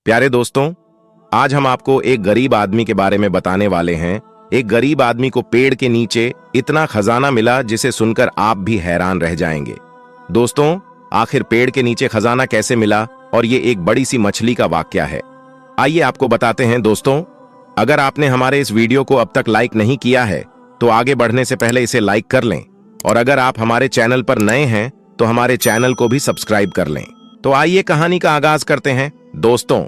प्यारे दोस्तों, आज हम आपको एक गरीब आदमी के बारे में बताने वाले हैं। एक गरीब आदमी को पेड़ के नीचे इतना खजाना मिला जिसे सुनकर आप भी हैरान रह जाएंगे। दोस्तों, आखिर पेड़ के नीचे खजाना कैसे मिला और ये एक बड़ी सी मछली का वाकया है। आइए आपको बताते हैं। दोस्तों, अगर आपने हमारे इस वीडियो को अब तक लाइक नहीं किया है तो आगे बढ़ने से पहले इसे लाइक कर लें, और अगर आप हमारे चैनल पर नए हैं तो हमारे चैनल को भी सब्सक्राइब कर लें। तो आइए कहानी का आगाज करते हैं। दोस्तों,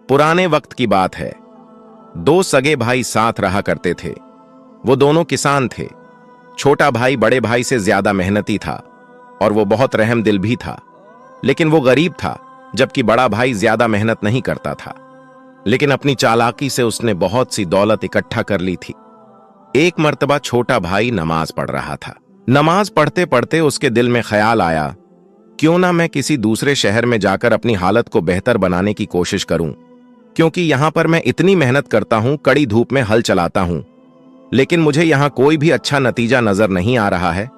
पुराने वक्त की बात है। दो सगे भाई साथ रहा करते थे। वो दोनों किसान थे। छोटा भाई बड़े भाई से ज्यादा मेहनती था और वो बहुत रहमदिल भी था, लेकिन वो गरीब था, जबकि बड़ा भाई ज्यादा मेहनत नहीं करता था, लेकिन अपनी चालाकी से उसने बहुत सी दौलत इकट्ठा कर ली थी। एक मर्तबा छोटा भाई नमाज पढ़ रहा था। नमाज पढ़ते पढ़ते उसके दिल में ख्याल आया, क्यों ना मैं किसी दूसरे शहर में जाकर अपनी हालत को बेहतर बनाने की कोशिश करूं, क्योंकि यहां पर मैं इतनी मेहनत करता हूं, कड़ी धूप में हल चलाता हूं, लेकिन मुझे यहां कोई भी अच्छा नतीजा नजर नहीं आ रहा है।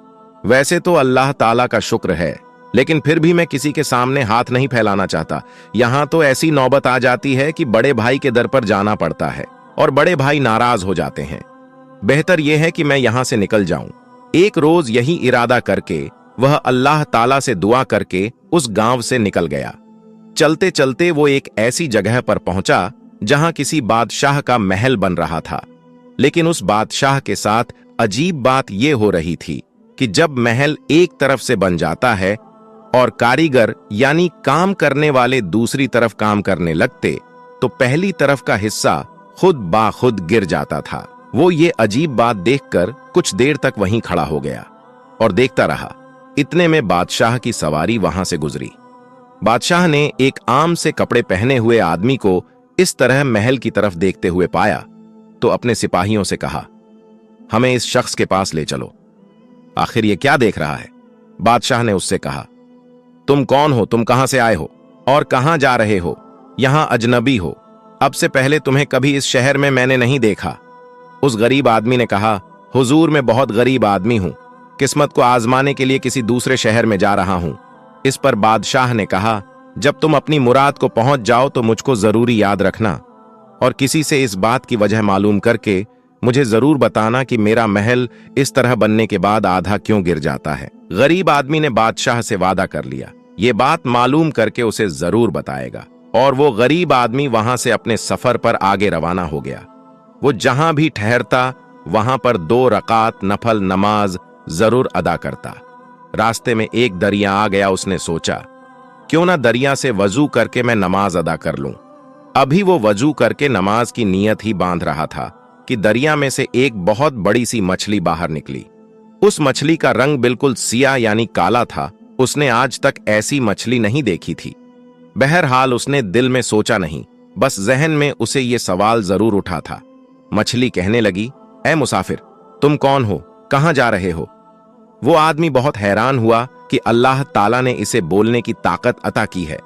वैसे तो अल्लाह ताला का शुक्र है, लेकिन फिर भी मैं किसी के सामने हाथ नहीं फैलाना चाहता। यहां तो ऐसी नौबत आ जाती है कि बड़े भाई के दर पर जाना पड़ता है और बड़े भाई नाराज हो जाते हैं। बेहतर यह है कि मैं यहां से निकल जाऊं। एक रोज यही इरादा करके वह अल्लाह ताला से दुआ करके उस गांव से निकल गया। चलते चलते वो एक ऐसी जगह पर पहुंचा जहां किसी बादशाह का महल बन रहा था, लेकिन उस बादशाह के साथ अजीब बात यह हो रही थी कि जब महल एक तरफ से बन जाता है और कारीगर यानी काम करने वाले दूसरी तरफ काम करने लगते, तो पहली तरफ का हिस्सा खुद बाखुद गिर जाता था। वो ये अजीब बात देखकर कुछ देर तक वहीं खड़ा हो गया और देखता रहा। इतने में बादशाह की सवारी वहां से गुजरी। बादशाह ने एक आम से कपड़े पहने हुए आदमी को इस तरह महल की तरफ देखते हुए पाया तो अपने सिपाहियों से कहा, हमें इस शख्स के पास ले चलो। आखिर ये क्या देख रहा है? बादशाह ने उससे कहा, तुम कौन हो? तुम कहां से आए हो और कहां जा रहे हो? यहां अजनबी हो। अब से पहले तुम्हें कभी इस शहर में मैंने नहीं देखा। उस गरीब आदमी ने कहा, हुजूर, मैं बहुत गरीब आदमी हूं, किस्मत को आजमाने के लिए किसी दूसरे शहर में जा रहा हूं। इस पर बादशाह ने कहा, जब तुम अपनी मुराद को पहुंच जाओ तो मुझको जरूरी याद रखना और किसी से इस बात की वजह मालूम करके मुझे जरूर बताना कि मेरा महल इस तरह बनने के बाद आधा क्यों गिर जाता है। गरीब आदमी ने बादशाह से वादा कर लिया, ये बात मालूम करके उसे जरूर बताएगा, और वो गरीब आदमी वहां से अपने सफर पर आगे रवाना हो गया। वो जहां भी ठहरता वहां पर 2 रकात नफल नमाज जरूर अदा करता। रास्ते में एक दरिया आ गया। उसने सोचा, क्यों ना दरिया से वजू करके मैं नमाज अदा कर लूं। अभी वो वजू करके नमाज की नीयत ही बांध रहा था कि दरिया में से एक बहुत बड़ी सी मछली बाहर निकली। उस मछली का रंग बिल्कुल सिया यानी काला था। उसने आज तक ऐसी मछली नहीं देखी थी। बहरहाल उसने दिल में सोचा नहीं, बस जहन में उसे ये सवाल जरूर उठा था। मछली कहने लगी, ऐ मुसाफिर, तुम कौन हो? कहां जा रहे हो? वो आदमी बहुत हैरान हुआ कि अल्लाह ताला ने इसे बोलने की ताकत अता की है,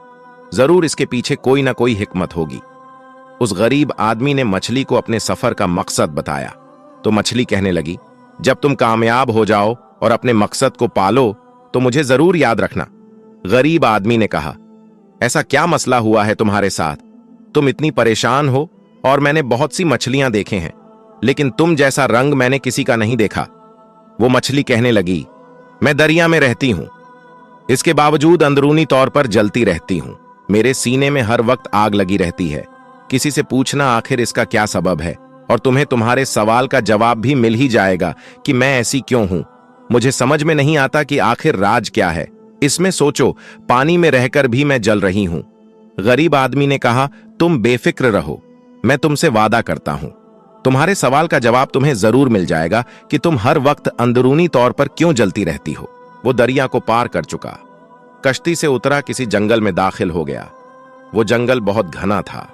जरूर इसके पीछे कोई ना कोई हिकमत होगी। उस गरीब आदमी ने मछली को अपने सफर का मकसद बताया तो मछली कहने लगी, जब तुम कामयाब हो जाओ और अपने मकसद को पालो तो मुझे जरूर याद रखना। गरीब आदमी ने कहा, ऐसा क्या मसला हुआ है तुम्हारे साथ? तुम इतनी परेशान हो और मैंने बहुत सी मछलियां देखे हैं, लेकिन तुम जैसा रंग मैंने किसी का नहीं देखा। वो मछली कहने लगी, मैं दरिया में रहती हूं, इसके बावजूद अंदरूनी तौर पर जलती रहती हूं। मेरे सीने में हर वक्त आग लगी रहती है। किसी से पूछना आखिर इसका क्या सबब है, और तुम्हें तुम्हारे सवाल का जवाब भी मिल ही जाएगा कि मैं ऐसी क्यों हूं। मुझे समझ में नहीं आता कि आखिर राज क्या है। इसमें सोचो, पानी में रहकर भी मैं जल रही हूं। गरीब आदमी ने कहा, तुम बेफिक्र रहो, मैं तुमसे वादा करता हूं, तुम्हारे सवाल का जवाब तुम्हें जरूर मिल जाएगा कि तुम हर वक्त अंदरूनी तौर पर क्यों जलती रहती हो। वो दरिया को पार कर चुका, कश्ती से उतरा, किसी जंगल में दाखिल हो गया। वो जंगल बहुत घना था,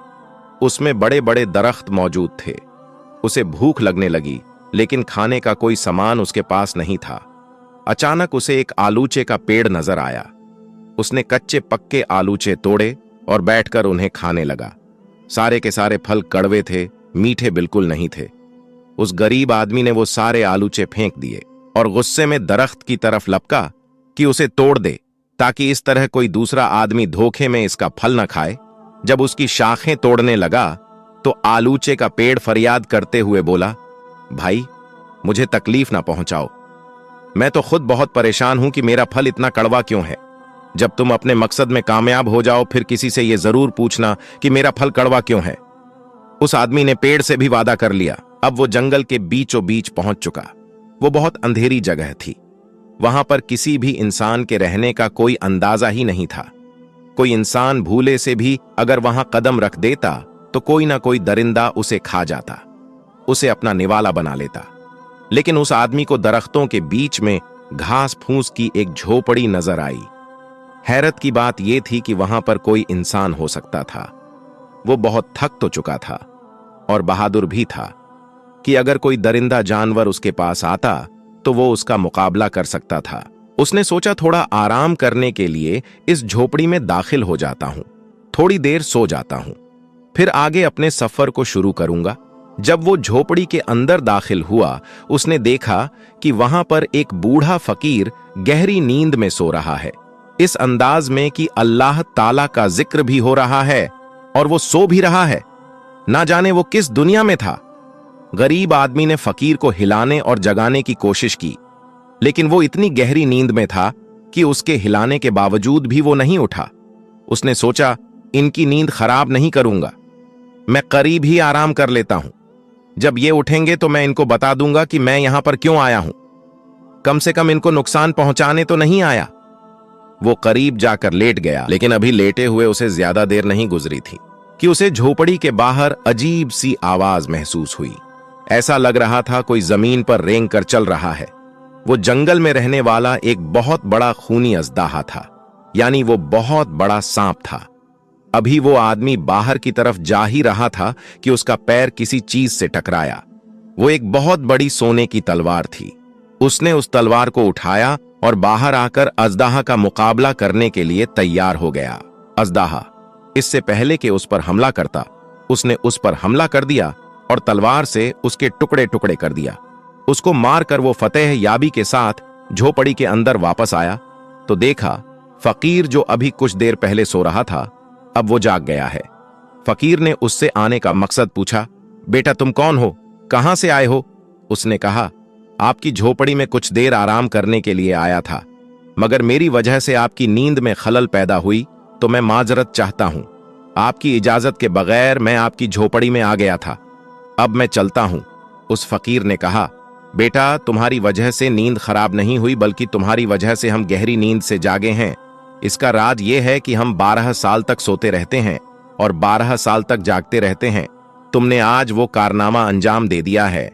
उसमें बड़े बड़े दरख्त मौजूद थे। उसे भूख लगने लगी, लेकिन खाने का कोई सामान उसके पास नहीं था। अचानक उसे एक आलूचे का पेड़ नजर आया। उसने कच्चे पक्के आलूचे तोड़े और बैठकर उन्हें खाने लगा। सारे के सारे फल कड़वे थे, मीठे बिल्कुल नहीं थे। उस गरीब आदमी ने वो सारे आलूचे फेंक दिए और गुस्से में दरख्त की तरफ लपका कि उसे तोड़ दे, ताकि इस तरह कोई दूसरा आदमी धोखे में इसका फल न खाए। जब उसकी शाखें तोड़ने लगा तो आलूचे का पेड़ फरियाद करते हुए बोला, भाई मुझे तकलीफ ना पहुंचाओ, मैं तो खुद बहुत परेशान हूं कि मेरा फल इतना कड़वा क्यों है। जब तुम अपने मकसद में कामयाब हो जाओ फिर किसी से यह जरूर पूछना कि मेरा फल कड़वा क्यों है। उस आदमी ने पेड़ से भी वादा कर लिया। अब वो जंगल के बीचों बीच पहुंच चुका। वो बहुत अंधेरी जगह थी। वहां पर किसी भी इंसान के रहने का कोई अंदाजा ही नहीं था। कोई इंसान भूले से भी अगर वहां कदम रख देता तो कोई ना कोई दरिंदा उसे खा जाता, उसे अपना निवाला बना लेता। लेकिन उस आदमी को दरख्तों के बीच में घास फूस की एक झोपड़ी नजर आई। हैरत की बात यह थी कि वहां पर कोई इंसान हो सकता था। वो बहुत थक तो चुका था और बहादुर भी था कि अगर कोई दरिंदा जानवर उसके पास आता तो वो उसका मुकाबला कर सकता था। उसने सोचा थोड़ा आराम करने के लिए इस झोपड़ी में दाखिल हो जाता हूं, थोड़ी देर सो जाता हूं, फिर आगे अपने सफर को शुरू करूंगा। जब वो झोपड़ी के अंदर दाखिल हुआ उसने देखा कि वहां पर एक बूढ़ा फकीर गहरी नींद में सो रहा है, इस अंदाज में कि अल्लाह ताला का जिक्र भी हो रहा है और वो सो भी रहा है। ना जाने वो किस दुनिया में था। गरीब आदमी ने फकीर को हिलाने और जगाने की कोशिश की, लेकिन वो इतनी गहरी नींद में था कि उसके हिलाने के बावजूद भी वो नहीं उठा। उसने सोचा, इनकी नींद खराब नहीं करूंगा, मैं करीब ही आराम कर लेता हूं। जब ये उठेंगे तो मैं इनको बता दूंगा कि मैं यहां पर क्यों आया हूं। कम से कम इनको नुकसान पहुंचाने तो नहीं आया। वो करीब जाकर लेट गया, लेकिन अभी लेटे हुए उसे ज्यादा देर नहीं गुजरी थी कि उसे झोपड़ी के बाहर अजीब सी आवाज महसूस हुई। ऐसा लग रहा था कोई जमीन पर रेंग कर चल रहा है। वो जंगल में रहने वाला एक बहुत बड़ा खूनी अजदाहा था, यानी वो बहुत बड़ा सांप था। अभी वो आदमी बाहर की तरफ जा ही रहा था कि उसका पैर किसी चीज से टकराया। वो एक बहुत बड़ी सोने की तलवार थी। उसने उस तलवार को उठाया और बाहर आकर अजदाहा का मुकाबला करने के लिए तैयार हो गया। अजदाहा इससे पहले कि उस पर हमला करता, उसने उस पर हमला कर दिया और तलवार से उसके टुकड़े टुकड़े कर दिया। उसको मारकर वो फतेह याबी के साथ झोपड़ी के अंदर वापस आया तो देखा फकीर जो अभी कुछ देर पहले सो रहा था अब वो जाग गया है। फकीर ने उससे आने का मकसद पूछा, बेटा तुम कौन हो, कहां से आए हो? उसने कहा, आपकी झोपड़ी में कुछ देर आराम करने के लिए आया था, मगर मेरी वजह से आपकी नींद में खलल पैदा हुई तो मैं माजरत चाहता हूं। आपकी इजाजत के बगैर मैं आपकी झोपड़ी में आ गया था, अब मैं चलता हूं। उस फकीर ने कहा, बेटा तुम्हारी वजह से नींद खराब नहीं हुई बल्कि तुम्हारी वजह से हम गहरी नींद से जागे हैं। इसका राज यह है कि हम 12 साल तक सोते रहते हैं और 12 साल तक जागते रहते हैं। तुमने आज वो कारनामा अंजाम दे दिया है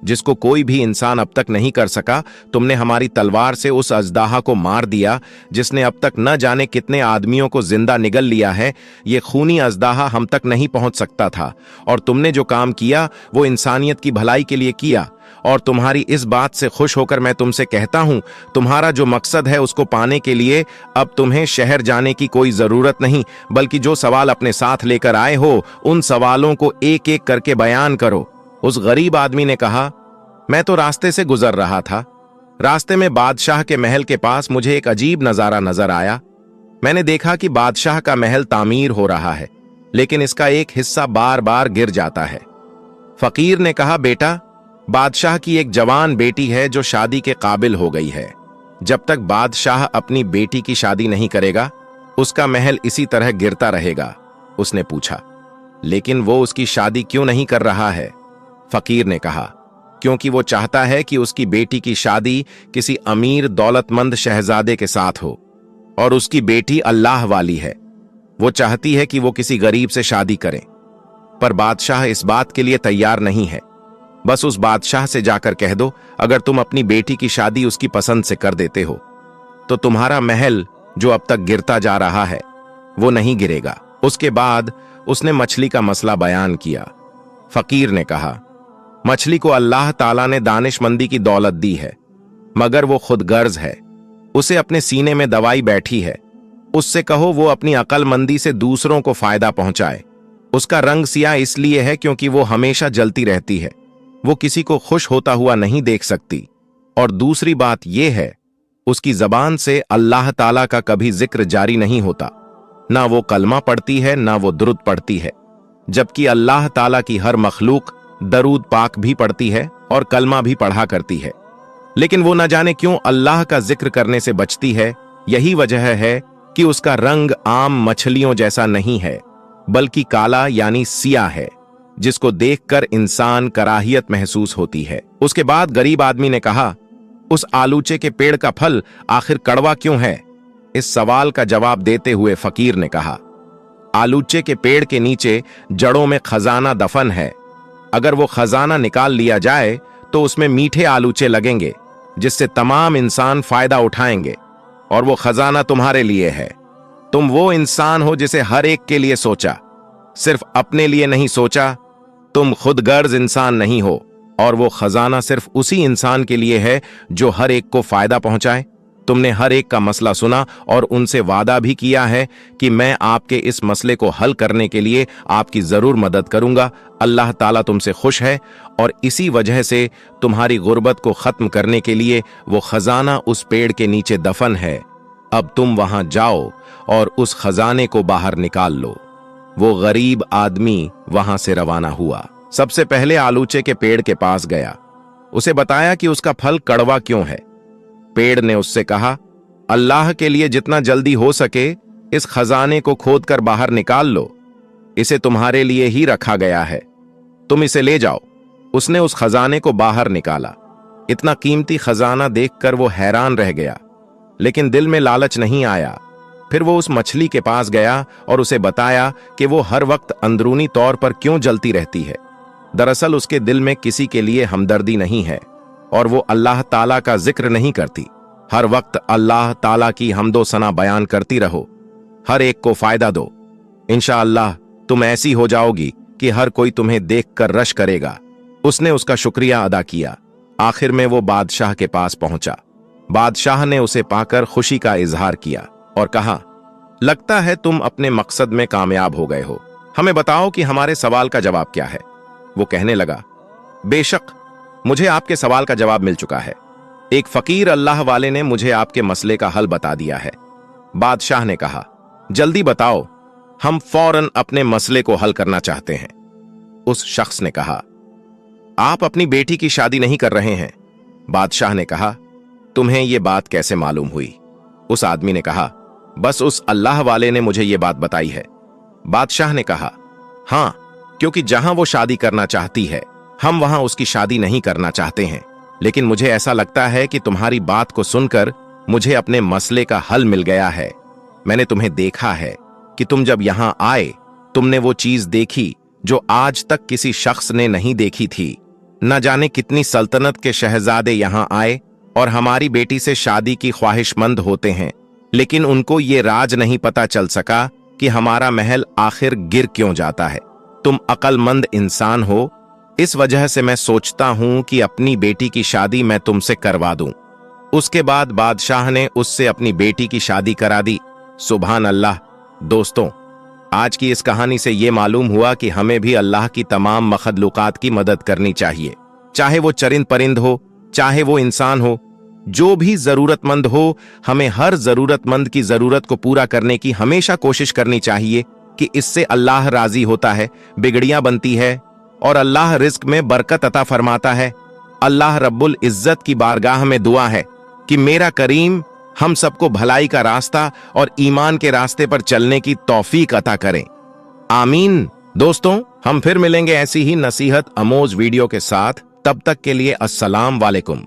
जिसको कोई भी इंसान अब तक नहीं कर सका। तुमने हमारी तलवार से उस अजदाहा को मार दिया जिसने अब तक न जाने कितने आदमियों को जिंदा निगल लिया है। ये खूनी अजदाहा हम तक नहीं पहुंच सकता था और तुमने जो काम किया वो इंसानियत की भलाई के लिए किया। और तुम्हारी इस बात से खुश होकर मैं तुमसे कहता हूं, तुम्हारा जो मकसद है उसको पाने के लिए अब तुम्हें शहर जाने की कोई जरूरत नहीं, बल्कि जो सवाल अपने साथ लेकर आए हो उन सवालों को एक एक करके बयान करो। उस गरीब आदमी ने कहा, मैं तो रास्ते से गुजर रहा था। रास्ते में बादशाह के महल के पास मुझे एक अजीब नजारा नजर आया। मैंने देखा कि बादशाह का महल तामीर हो रहा है, लेकिन इसका एक हिस्सा बार बार गिर जाता है। फकीर ने कहा, बेटा बादशाह की एक जवान बेटी है जो शादी के काबिल हो गई है। जब तक बादशाह अपनी बेटी की शादी नहीं करेगा उसका महल इसी तरह गिरता रहेगा। उसने पूछा, लेकिन वो उसकी शादी क्यों नहीं कर रहा है? फकीर ने कहा, क्योंकि वो चाहता है कि उसकी बेटी की शादी किसी अमीर दौलतमंद शहजादे के साथ हो और उसकी बेटी अल्लाह वाली है। वो चाहती है कि वो किसी गरीब से शादी करें, पर बादशाह इस बात के लिए तैयार नहीं है। बस उस बादशाह से जाकर कह दो, अगर तुम अपनी बेटी की शादी उसकी पसंद से कर देते हो तो तुम्हारा महल जो अब तक गिरता जा रहा है वो नहीं गिरेगा। उसके बाद उसने मछली का मसला बयान किया। फकीर ने कहा, मछली को अल्लाह ताला ने दानिशमंदी की दौलत दी है, मगर वो खुद गर्ज है। उसे अपने सीने में दवाई बैठी है। उससे कहो वो अपनी अकलमंदी से दूसरों को फायदा पहुंचाए। उसका रंग सिया इसलिए है क्योंकि वो हमेशा जलती रहती है। वो किसी को खुश होता हुआ नहीं देख सकती। और दूसरी बात यह है, उसकी जबान से अल्लाह ताला का कभी जिक्र जारी नहीं होता। ना वो कलमा पढ़ती है ना वो दुरूद पढ़ती है, जबकि अल्लाह ताला की हर मखलूक दरूद पाक भी पढ़ती है और कलमा भी पढ़ा करती है, लेकिन वो न जाने क्यों अल्लाह का जिक्र करने से बचती है। यही वजह है कि उसका रंग आम मछलियों जैसा नहीं है, बल्कि काला यानी सिया है, जिसको देखकर इंसान कराहियत महसूस होती है। उसके बाद गरीब आदमी ने कहा, उस आलूचे के पेड़ का फल आखिर कड़वा क्यों है? इस सवाल का जवाब देते हुए फकीर ने कहा, आलूचे के पेड़ के नीचे जड़ों में खजाना दफन है। अगर वो खजाना निकाल लिया जाए तो उसमें मीठे आलूचे लगेंगे, जिससे तमाम इंसान फायदा उठाएंगे, और वो खजाना तुम्हारे लिए है। तुम वो इंसान हो जिसे हर एक के लिए सोचा, सिर्फ अपने लिए नहीं सोचा। तुम खुद गर्ज इंसान नहीं हो, और वो खजाना सिर्फ उसी इंसान के लिए है जो हर एक को फायदा पहुंचाए। तुमने हर एक का मसला सुना और उनसे वादा भी किया है कि मैं आपके इस मसले को हल करने के लिए आपकी जरूर मदद करूंगा। अल्लाह ताला तुमसे खुश है, और इसी वजह से तुम्हारी गुर्बत को खत्म करने के लिए वो खजाना उस पेड़ के नीचे दफन है। अब तुम वहां जाओ और उस खजाने को बाहर निकाल लो। वो गरीब आदमी वहां से रवाना हुआ। सबसे पहले आलूचे के पेड़ के पास गया, उसे बताया कि उसका फल कड़वा क्यों है। पेड़ ने उससे कहा, अल्लाह के लिए जितना जल्दी हो सके इस खजाने को खोदकर बाहर निकाल लो, इसे तुम्हारे लिए ही रखा गया है, तुम इसे ले जाओ। उसने उस खजाने को बाहर निकाला। इतना कीमती खजाना देखकर वो हैरान रह गया, लेकिन दिल में लालच नहीं आया। फिर वो उस मछली के पास गया और उसे बताया कि वो हर वक्त अंदरूनी तौर पर क्यों जलती रहती है। दरअसल उसके दिल में किसी के लिए हमदर्दी नहीं है, और वो अल्लाह ताला का जिक्र नहीं करती। हर वक्त अल्लाह ताला की हम्दो सना बयान करती रहो, हर एक को फायदा दो। इंशाअल्लाह तुम ऐसी हो जाओगी कि हर कोई तुम्हें देखकर रश करेगा। उसने उसका शुक्रिया अदा किया। आखिर में वो बादशाह के पास पहुंचा। बादशाह ने उसे पाकर खुशी का इजहार किया और कहा, लगता है तुम अपने मकसद में कामयाब हो गए हो। हमें बताओ कि हमारे सवाल का जवाब क्या है। वो कहने लगा, बेशक मुझे आपके सवाल का जवाब मिल चुका है। एक फकीर अल्लाह वाले ने मुझे आपके मसले का हल बता दिया है। बादशाह ने कहा, जल्दी बताओ, हम फौरन अपने मसले को हल करना चाहते हैं। उस शख्स ने कहा, आप अपनी बेटी की शादी नहीं कर रहे हैं। बादशाह ने कहा, तुम्हें यह बात कैसे मालूम हुई? उस आदमी ने कहा, बस उस अल्लाह वाले ने मुझे यह बात बताई है। बादशाह ने कहा, हां, क्योंकि जहां वो शादी करना चाहती है हम वहां उसकी शादी नहीं करना चाहते हैं। लेकिन मुझे ऐसा लगता है कि तुम्हारी बात को सुनकर मुझे अपने मसले का हल मिल गया है। मैंने तुम्हें देखा है कि तुम जब यहां आए तुमने वो चीज देखी जो आज तक किसी शख्स ने नहीं देखी थी। न जाने कितनी सल्तनत के शहजादे यहां आए और हमारी बेटी से शादी की ख्वाहिशमंद होते हैं, लेकिन उनको ये राज नहीं पता चल सका कि हमारा महल आखिर गिर क्यों जाता है। तुम अक्लमंद इंसान हो, इस वजह से मैं सोचता हूं कि अपनी बेटी की शादी मैं तुमसे करवा दूं। उसके बाद बादशाह ने उससे अपनी बेटी की शादी करा दी। सुभान अल्लाह। दोस्तों, आज की इस कहानी से यह मालूम हुआ कि हमें भी अल्लाह की तमाम मखलूकात की मदद करनी चाहिए, चाहे वो चरिंद परिंद हो, चाहे वो इंसान हो, जो भी जरूरतमंद हो। हमें हर जरूरतमंद की जरूरत को पूरा करने की हमेशा कोशिश करनी चाहिए कि इससे अल्लाह राजी होता है, बिगड़ियां बनती है और अल्लाह रिस्क में बरकत अता फरमाता है। अल्लाह रब्बुल इज्जत की बारगाह में दुआ है कि मेरा करीम हम सबको भलाई का रास्ता और ईमान के रास्ते पर चलने की तौफीक अता करें। आमीन। दोस्तों, हम फिर मिलेंगे ऐसी ही नसीहत अमोज वीडियो के साथ। तब तक के लिए अस्सलाम वालेकुम।